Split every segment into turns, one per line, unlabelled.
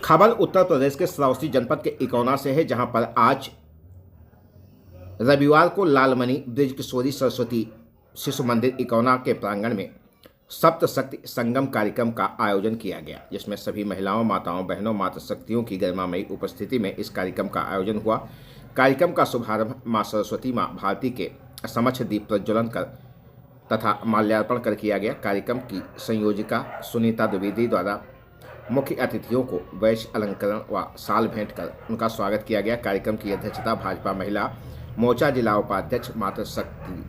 खबर उत्तर प्रदेश के श्रावस्ती जनपद के इकौना से है, जहां पर आज रविवार को लालमणि ब्रिज किशोरी सरस्वती शिशु मंदिर इकौना के प्रांगण में सप्तशक्ति संगम कार्यक्रम का आयोजन किया गया, जिसमें सभी महिलाओं, माताओं, बहनों, माता शक्तियों की गरिमामयी उपस्थिति में इस कार्यक्रम का आयोजन हुआ। कार्यक्रम का शुभारंभ मां सरस्वती मां भारती के समक्ष दीप प्रज्वलन कर तथा माल्यार्पण कर किया गया। कार्यक्रम की संयोजिका सुनीता द्विवेदी द्वारा मुख्य अतिथियों को वैश्य अलंकरण व शाल भेंट कर उनका स्वागत किया गया। कार्यक्रम की अध्यक्षता भाजपा महिला मोर्चा जिला उपाध्यक्ष मातृ शक्ति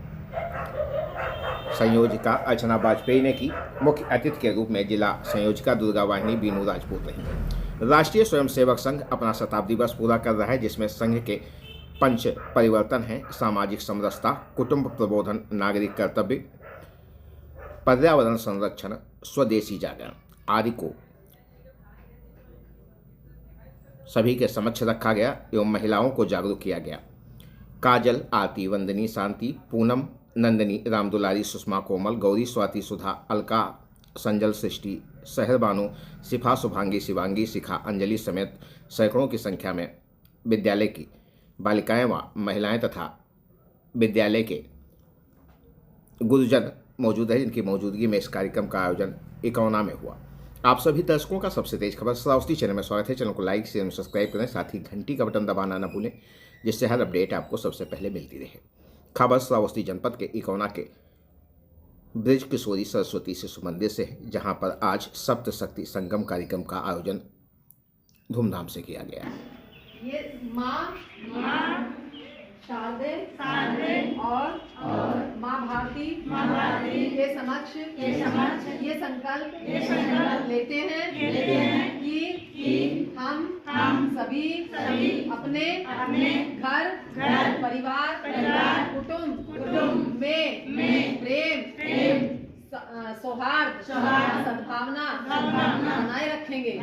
संयोजिका अर्चना वाजपेयी ने की। मुख्य अतिथि के रूप में जिला संयोजिका दुर्गा वाहिनी बीनू राजपूत रही। राष्ट्रीय स्वयंसेवक संघ अपना शताब्दी वर्ष पूरा कर रहा है, जिसमें संघ के पंच परिवर्तन हैं: सामाजिक समरसता, कुटुंब प्रबोधन, नागरिक कर्तव्य, पर्यावरण संरक्षण, स्वदेशी जागरण आदि को सभी के समक्ष रखा गया एवं महिलाओं को जागरूक किया गया। काजल, आरती, वंदनी, शांति, पूनम, नंदनी, रामदुलारी, सुषमा, कोमल, गौरी, स्वाति, सुधा, अलका, संजल, सृष्टि, सहर बानु, शिफा, शुभांगी, शिवांगी, शिखा, अंजलि समेत सैकड़ों की संख्या में विद्यालय की बालिकाएं व महिलाएं तथा विद्यालय के गुरुजन मौजूद है, जिनकी मौजूदगी में इस कार्यक्रम का आयोजन इकौना में हुआ। आप सभी दर्शकों का सबसे तेज खबर श्रावस्ती चैनल में स्वागत है। चैनल को लाइक, शेयर, सब्सक्राइब करें, साथ ही घंटी का बटन दबाना न भूलें, जिससे हर अपडेट आपको सबसे पहले मिलती रहे। खबर श्रावस्ती जनपद के इकौना के ब्रिज किशोरी सरस्वती शिशु मंदिर से है, जहां पर आज सप्तशक्ति संगम कार्यक्रम का आयोजन धूमधाम से किया गया।
ये माँ शारदे और माँ भारती के समक्ष ये संकल्प लेते हैं कि हम सभी अपने घर परिवार कुटुंब में प्रेम सौहार्द सद्भावना बनाए रखेंगे।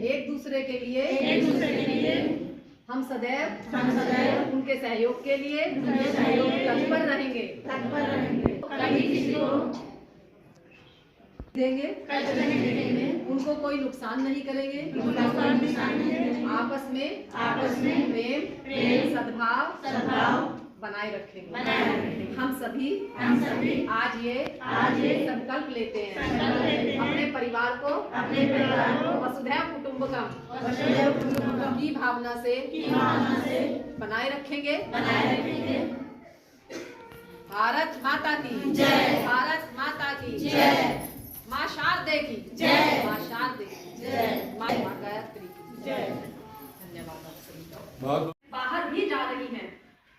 एक दूसरे के लिए हम सदैव उनके सहयोग के लिए तत्पर रहेंगे। कभी किसी को देंगे, उनको कोई नुकसान नहीं करेंगे। आपस में प्रेम सद्भाव बनाए रखेंगे। हम सभी आज ये संकल्प लेते हैं अपने परिवार को वसुधैव कुटुंबकम की भावना से बनाए रखेंगे। भारत माता की जय, भारत माता की जय, माँ शारदे की जय, माँ शारदे की जय, माँ गायत्री की जय। धन्यवाद। बाहर भी जा रही हैं।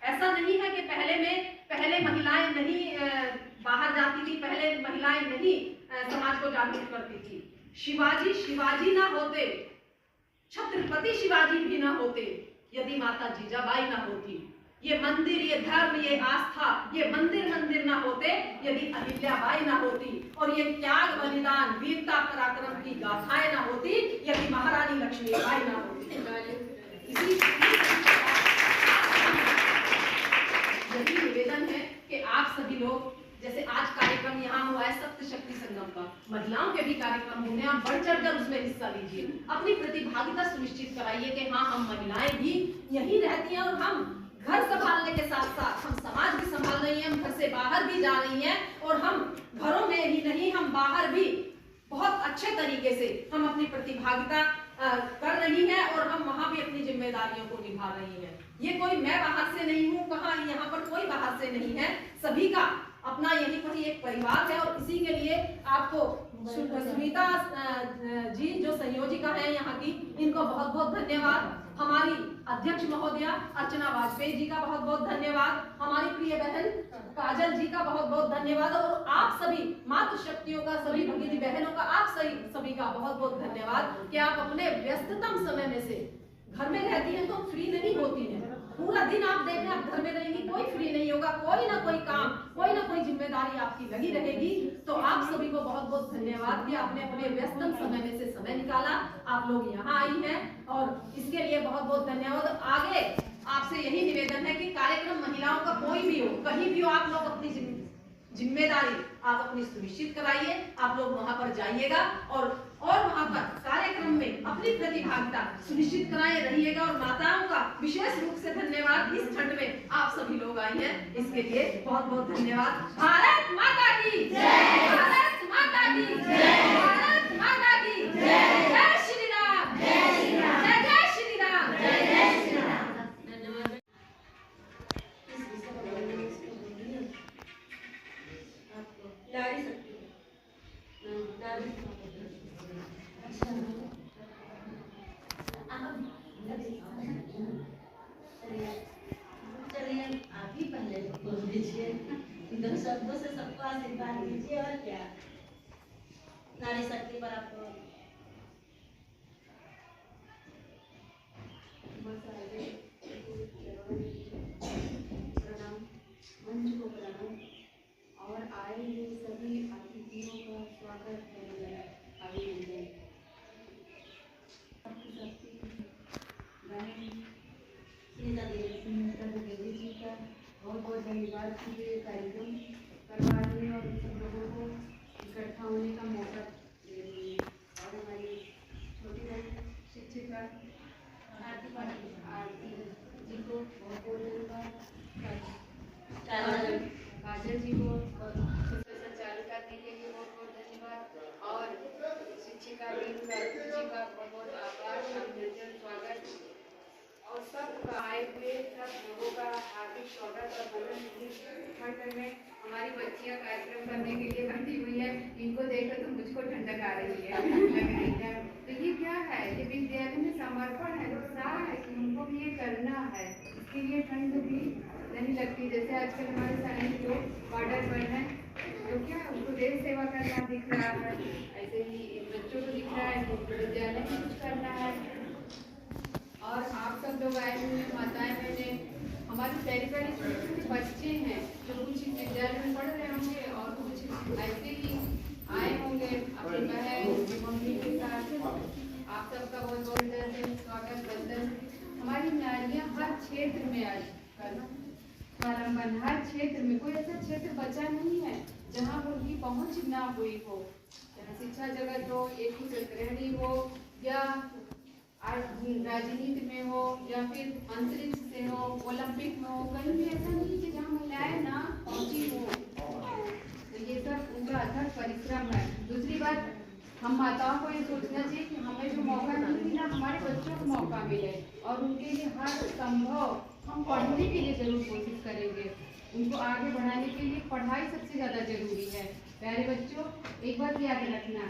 ऐसा नहीं है कि पहले महिलाएं नहीं बाहर जाती थी, पहले महिलाएं नहीं समाज को जागरूक करती थी। शिवाजी ना होते, छत्रपति शिवाजी भी ना होते, यदि माता जीजाबाई ना होती, ये मंदिर, ये धर्म, ये आस्था, ये मंदिर ना होते, यदि अहिल्याबाई ना होती, और ये त्याग, बलिदान, वीरता, पराक्रम की गाथाएं ना होती, यदि महारानी लक्ष्मीबाई ना होती। यही निवेदन है कि आप सभी लोग, जैसे आज कार्यक्रम यहाँ हुआ है सप्तशक्ति संगम का, महिलाओं के भी कार्यक्रम होंगे, आप बढ़ चढ़कर उसमें हिस्सा लीजिए, अपनी प्रतिभागिता सुनिश्चित कराइए कि हाँ, हम महिलाएं भी यही रहती हैं और हम घर संभालने के साथ साथ हम समाज भी संभाल रही हैं, हम घर से बाहर भी जा रही हैं, और हम घरों में ही नहीं, हम बाहर भी बहुत अच्छे तरीके से हम अपनी प्रतिभागिता कर रही हैं, और हम वहां भी अपनी जिम्मेदारियों को निभा रही हैं। ये कोई मैं बाहर से नहीं हूँ, कहाँ, यहाँ पर कोई बाहर से नहीं है, सभी का अपना यही पर एक परिवार है। और इसी के लिए आपको सुनीता जी जो संयोजिका है यहाँ की, इनको बहुत बहुत धन्यवाद। हमारी अध्यक्ष महोदया अर्चना वाजपेयी जी का बहुत बहुत धन्यवाद। हमारी प्रिय बहन काजल जी का बहुत बहुत धन्यवाद। और आप सभी मातृ शक्तियों का, सभी भगिनी बहनों का, आप सभी का बहुत बहुत धन्यवाद कि आप अपने व्यस्ततम समय में से, घर में रहती हैं तो फ्री नहीं होती हैं, पूरा दिन आप देखें, आप घर में रहेंगी, कोई फ्री नहीं होगा, कोई ना कोई काम, कोई ना कोई जिम्मेदारी आपकी लगी रहेगी। तो आप सभी को बहुत बहुत धन्यवाद कि आपने अपने व्यस्तम समय में से समय निकाला, आप लोग यहाँ आई हैं, और इसके लिए बहुत बहुत धन्यवाद। आगे आपसे यही निवेदन है कि कार्यक्रम महिलाओं का कोई भी हो, कहीं भी हो, आप लोग अपनी जिम्मेदारी आप अपनी सुनिश्चित कराइए। आप लोग वहां पर जाइएगा और वहां पर कार्यक्रम में अपनी प्रतिभागिता सुनिश्चित कराए रहिएगा। और माताओं का विशेष रूप से धन्यवाद, इस खंड में आप सभी लोग आई हैं, इसके लिए बहुत बहुत धन्यवाद। भारत माता की जय, भारत माता की जय, भारत माता की जय। जय श्री राम, जय श्री राम, जय जय श्री राम, जय जय श्री राम। धन्यवाद।
नारी शक्ति, नारी चलिए आप ही पहले बोल दीजिए, दो शब्दों से सबको आशीर्वाद दीजिए। और क्या नारी शक्ति पर आपको
प्रणाम, मंच को प्रणाम और आए हुए सभी अतिथियों का स्वागत है। अभिनंदन। सुनीता देवी जी का बहुत बहुत धन्यवाद कि ये कार्यक्रम करवा रही है और सब लोगों को इकट्ठा होने का मौका दे रही है। और हमारी छोटी बहन शिक्षिका आरती जी को बहुत बहुत धन्यवाद। काजल जी को संचालन करने के लिए बहुत बहुत धन्यवाद। और शिक्षिका जी का बहुत बहुत आभार, अभिनंदन, स्वागत। और सब आए हुए सब लोगों का हार्दिक स्वागत। और खंड में हमारी बच्चियां कार्यक्रम करने के लिए बैठी हुई है, इनको देखकर तो मुझको ठंडक आ रही है, लग रही है। तो ये क्या है, ये विद्यालय में समर्पण है, उत्साह है कि उनको भी ये करना है, इसके लिए ठंड भी नहीं लगती। जैसे आजकल हमारे सैनिक लोग बॉर्डर पर हैं, तो क्या उनको देश सेवा करना दिख रहा है, ऐसे ही इन बच्चों को दिख रहा है कि उनको विद्यालय में कुछ करना है। और आप सब लोग आए हुए हैं, माताएं बहनें, हमारे प्यारे प्यारे छोटे बच्चे हैं जो कुछ इस विद्यालय में पढ़ रहे होंगे और कुछ ऐसे ही आए होंगे अपनी बहन उनकी मम्मी के साथ। आप सबका बहुत बहुत स्वागत, वंदन। हमारी नारियां हर क्षेत्र में आजकल स्वावलंबन, हर क्षेत्र में कोई ऐसा क्षेत्र बचा नहीं है जहाँ उनकी पहुंच ना हुई हो, चाहे शिक्षा जगत हो, एक गृहिणी हो, या राजनीति में हो, या फिर अंतरिक्ष से हो, ओलंपिक में हो, कहीं भी ऐसा नहीं कि जहाँ महिलाएं ना पहुंची हो। तो ये सब उनका अथक परिश्रम है। दूसरी बात, हम माताओं को ये सोचना चाहिए कि हमें जो मौका नहीं मिला, हमारे बच्चों को मौका मिले, और उनके लिए हर संभव हम पढ़ने के लिए जरूर कोशिश करेंगे। उनको आगे बढ़ाने के लिए पढ़ाई सबसे ज़्यादा जरूरी है। प्यारे बच्चों, एक बात याद रखना,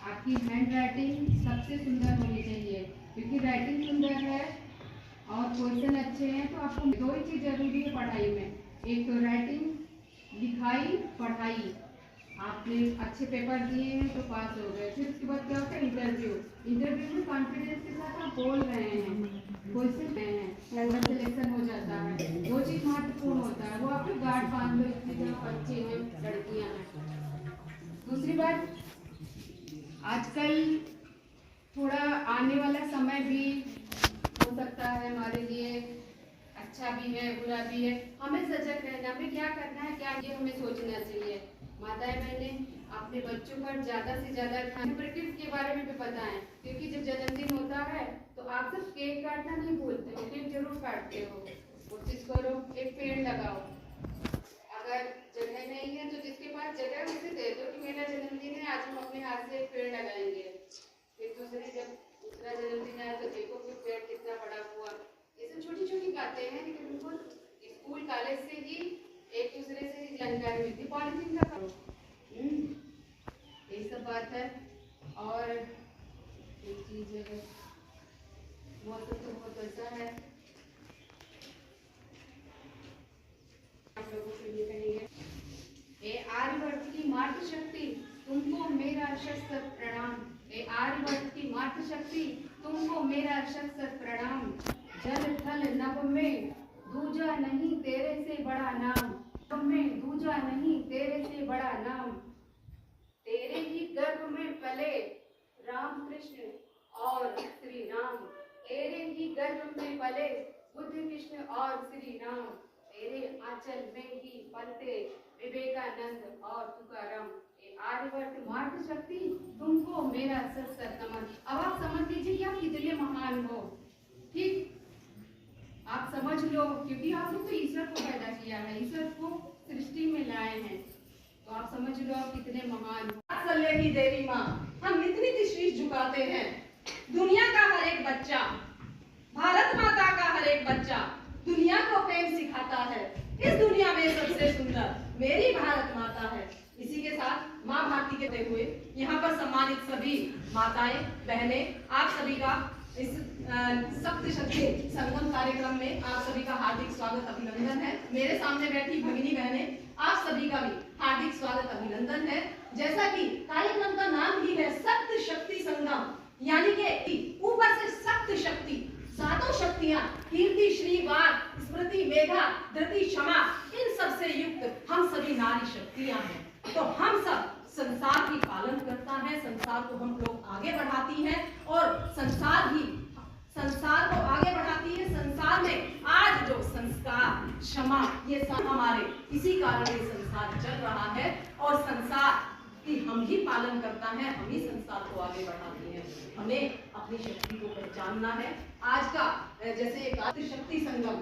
आपकी हैंड राइटिंग सबसे सुंदर होनी चाहिए, क्योंकि राइटिंग सुंदर है और क्वेश्चन अच्छे हैं तो आपको दो ही चीज़ जरूरी है पढ़ाई में, एक तो राइटिंग, लिखाई, पढ़ाई। आपने अच्छे पेपर दिए हैं तो पास हो गए, फिर उसके बाद क्या होता है, इंटरव्यू में कॉन्फिडेंस के साथ आप बोल रहे हैं, क्वेश्चन रहे हैं, नंबर सिलेक्शन हो जाता है। वो चीज़ महत्वपूर्ण होता है, वो आपको गार्ड बांध लो, इतने जो बच्चे हैं, लड़कियां हैं। दूसरी बात, आजकल थोड़ा आने वाला समय भी हो सकता है हमारे लिए अच्छा भी है, बुरा भी है। हमें सजग रहना, हमें क्या करना है, क्या ये हमें सोचना चाहिए। माताएं बहनें अपने बच्चों पर ज़्यादा से ज़्यादा ध्यान, प्रकृति के बारे में भी बताएं, क्योंकि जब जन्मदिन होता है तो आप सब केक काटना नहीं भूलते हो, केक जरूर काटते हो। कोशिश करो, एक पेड़ लगाओ। अगर जगह नहीं है तो जिसके पास जगह है उसे दे दो कि मेरा जन्मदिन है, आज हम अपने हाथ से एक पेड़ लगाएंगे। फिर जब दूसरा जन्मदिन आया तो देखो फिर पेड़ कितना बड़ा हुआ। ये सब छोटी छोटी बातें हैं, लेकिन उनको स्कूल कॉलेज से ही एक दूसरे से ही जानकारी मिलती। पॉलिथीन का करो, ये सब बात है। और एक चीज है, मौसम तो बहुत अच्छा है, आप लोगों से ये कहेंगे, ए आर्यवर्त की मातृ शक्ति तुमको मेरा शत प्रणाम। ए आर्यवर्त की मातृ शक्ति तुमको मेरा शत प्रणाम। जल थल नभ में दूजा नहीं तेरे से बड़ा नाम, नभ में दूजा नहीं तेरे से बड़ा नाम। तेरे ही गर्भ में पले राम कृष्ण और श्री राम, तेरे ही गर्भ में पले बुद्ध कृष्ण और श्री राम। तेरे आंचल में ही पलते विवेकानंद और तुकाराम। आर्यवर्त मातृ शक्ति तुमको मेरा सत नमन। अब आप समझ लीजिए लो, क्योंकि आप लोग तो ईश्वर को पैदा किया है, ईश्वर को सृष्टि में लाए हैं, तो आप समझ लो आप कितने महान हो।
वात्सल्य की देवी माँ, हम इतनी शीश झुकाते हैं। दुनिया का हर एक बच्चा, भारत माता का हर एक बच्चा दुनिया को प्रेम सिखाता है। इस दुनिया में सबसे सुंदर मेरी भारत माता है। इसी के साथ माँ भारती कहते हुए यहाँ पर सम्मानित सभी माताएं बहनें, आप सभी का इस सप्त शक्ति संगम कार्यक्रम में आप सभी का हार्दिक स्वागत अभिनंदन है। मेरे सामने बैठी भगिनी बहनें, आप सभी का भी हार्दिक स्वागत अभिनंदन है। जैसा कि कार्यक्रम का नाम ही है सप्त शक्ति संगम, यानी कि ऊपर से सप्त शक्ति, सातों शक्तियां, कीर्ति, श्री, वाक, स्मृति, मेधा, धृति, क्षमा, इन सब से युक्त हम सभी नारी शक्तियां हैं। तो हम सब संसार की पालन करता है, संसार को हम लोग आगे बढ़ाती हैं और संसार को आगे बढ़ाती है। संसार में आज जो संस्कार, क्षमा, ये सब हमारे इसी कारण ये संसार चल रहा है और संसार की हम ही पालन करता है, हम ही संसार को आगे बढ़ाते हैं। हमें अपनी शक्ति को पहचानना है। आज का जैसे शक्ति संगम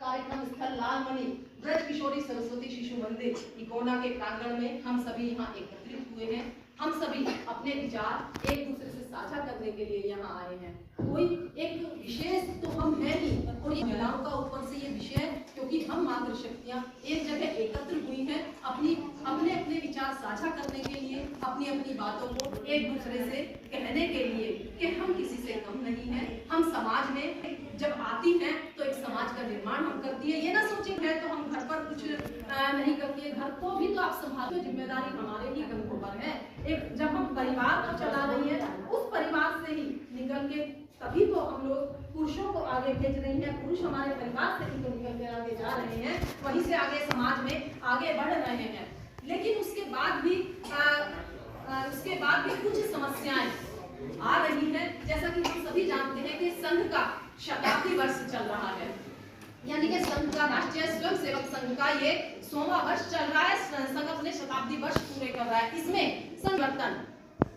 कार्यक्रम स्थल लालमणि ब्रज किशोरी सरस्वती शिशु मंदिर इकोना के प्रांगण में हम सभी यहाँ एकत्रित हुए हैं। हम सभी अपने विचार एक दूसरे से साझा करने के लिए यहाँ आए हैं। कोई एक विशेष तो हम है नहीं, और ये महिलाओं का ऊपर से ये विषय, क्योंकि हम मातृ शक्तियाँ एक जगह एकत्र हुई हैं अपने विचार साझा करने के लिए, अपनी अपनी बातों को एक दूसरे से कहने के लिए कि हम किसी से कम नहीं हैं। हम समाज में जब आती हैं तो एक समाज का निर्माण हम करती है। ये ना सोचें है तो हम घर पर कुछ नहीं करती है, घर को भी तो आप संभालो, जिम्मेदारी हमारे ही कंधों पर है। एक जब हम परिवार को चला रही है, उस परिवार से ही निकल के तभी तो हम लोग पुरुषों को आगे भेज रही हैं। पुरुष हमारे परिवार से ही तो निकल के आगे जा रहे हैं, वहीं से आगे समाज में आगे बढ़ रहे हैं। लेकिन उसके बाद भी कुछ समस्याएं आ रही हैं। जैसा कि हम सभी जानते हैं कि संघ का शताब्दी वर्ष चल रहा है, यानी कि संघ का राष्ट्रीय स्वयंसेवक संघ का ये 100वां वर्ष चल रहा है। संघ अपने शताब्दी वर्ष पूरे कर रहा है। इसमें संगठन,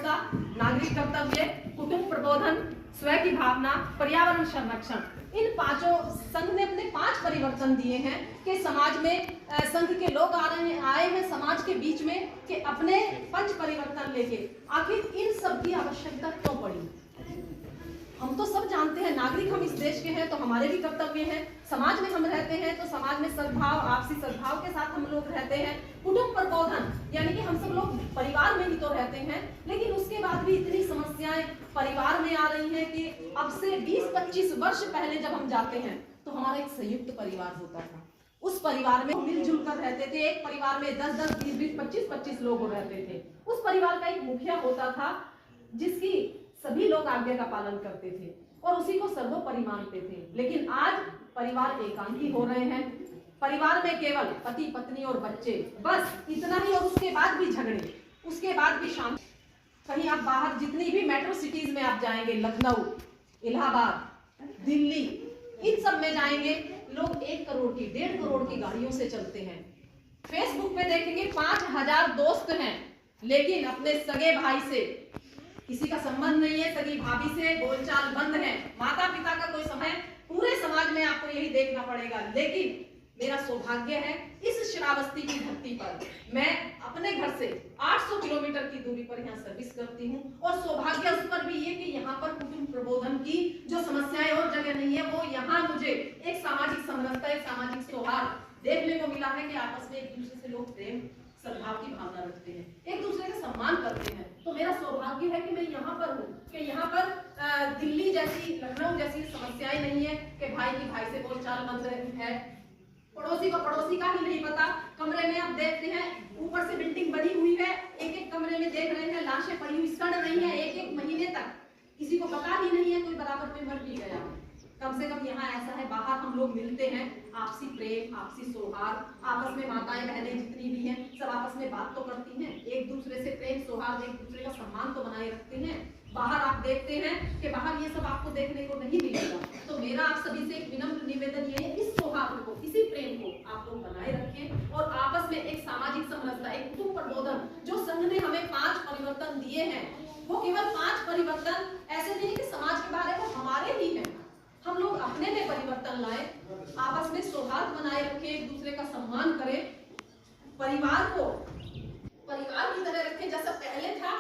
नागरिक कर्तव्य, कुटुंब प्रबोधन, स्वयं की भावना, पर्यावरण संरक्षण, इन पांचों संघ ने अपने 5 परिवर्तन दिए हैं कि समाज में संघ के लोग आए हैं समाज के बीच में कि अपने 5 परिवर्तन लेके। आखिर इन सब की आवश्यकता क्यों पड़ी? हम तो सब जानते हैं, नागरिक हम इस देश के हैं तो हमारे भी कर्तव्य हैं। समाज में हम रहते हैं तो समाज में सद्भाव, आपसी सद्भाव के साथ हम लोग रहते हैं। कुटुंब प्रबोधन, यानी कि हम सब लोग परिवार में ही तो रहते हैं, लेकिन उसके बाद भी इतनी समस्याएं परिवार में आ रही हैं कि अब से 20-25 वर्ष पहले जब हम जाते हैं तो हमारा एक संयुक्त परिवार होता था। उस परिवार में मिलजुल कर रहते थे। एक परिवार में 10-10, 20-20, 25-25 लोग रहते थे। उस परिवार का एक मुखिया होता था जिसकी सभी लोग आज्ञा का पालन करते थे और उसी को सर्वोपरि मानते थे। लेकिन आज परिवार एकांकी हो रहे हैं। परिवार में केवल पति, पत्नी और बच्चे, बस इतना ही, और उसके बाद भी झगड़े, उसके बाद भी शांति। कहीं आप बाहर जितनी भी मेट्रो सिटीज में आप जाएंगे, लखनऊ, इलाहाबाद, दिल्ली, इन सब में जाएंगे, लोग 1 करोड़ की, 1.5 करोड़ की गाड़ियों से चलते हैं। फेसबुक पे देखेंगे 5000 दोस्त हैं, लेकिन अपने सगे भाई से किसी का संबंध नहीं है, सगी भाभी से बोलचाल बंद है, माता पिता का कोई समय, पूरे समाज में आपको यही देखना पड़ेगा। लेकिन मेरा सौभाग्य है इस श्रावस्ती की धरती पर मैं अपने घर से 800 किलोमीटर की दूरी पर यहाँ सर्विस करती हूँ, और सौभाग्य उस पर भी ये कि यहाँ पर कुटुंब प्रबोधन की जो समस्याएं और जगह नहीं है, वो यहाँ मुझे एक सामाजिक समरसता, एक सामाजिक सौहार्द देखने को मिला है कि आपस में एक दूसरे से लोग प्रेम सद्भाव की भावना रखते हैं, एक दूसरे का सम्मान करते हैं। तो मेरा सौभाग्य है कि मैं यहाँ पर हूँ, कि यहाँ पर दिल्ली जैसी, लखनऊ जैसी समस्याएं नहीं है कि भाई की भाई से बोलचाल बंद है, पड़ोसी को पड़ोसी का ही नहीं पता। कमरे में आप देखते हैं ऊपर से बिल्डिंग बनी हुई है, एक कमरे में देख रहे हैं लाशें पड़ी हुई, सड़ रही है, एक महीने तक किसी को पता ही नहीं है कोई बराबर में मर भी गया। कम से कम यहाँ ऐसा है, बाहर हम लोग मिलते हैं, आपसी प्रेम, आपसी सौहार्द, आपस में माताएं बहनें जितनी भी हैं सब आपस में बात तो करती हैं, एक दूसरे से प्रेम सौहार्द, एक दूसरे का सम्मान तो बनाए रखते हैं। बाहर आप देखते हैं कि बाहर ये सब आपको देखने को नहीं मिलेगा। तो मेरा आप सभी से एक विनम्र निवेदन ये है, इस सौहार्द को, इसी प्रेम को आप लोग बनाए रखें और आपस में एक सामाजिक समरसता, एक कुटुंब प्रबोधन, जो संघ ने हमें 5 परिवर्तन दिए हैं, वो केवल 5 परिवर्तन ऐसे नहीं कि समाज के बारे में हमारे ही हैं, हम लोग अपने में परिवर्तन लाए। आपस में सौहार्द बनाए रखें, एक दूसरे का सम्मान करें, परिवार को परिवार की तरह रखें जैसा पहले था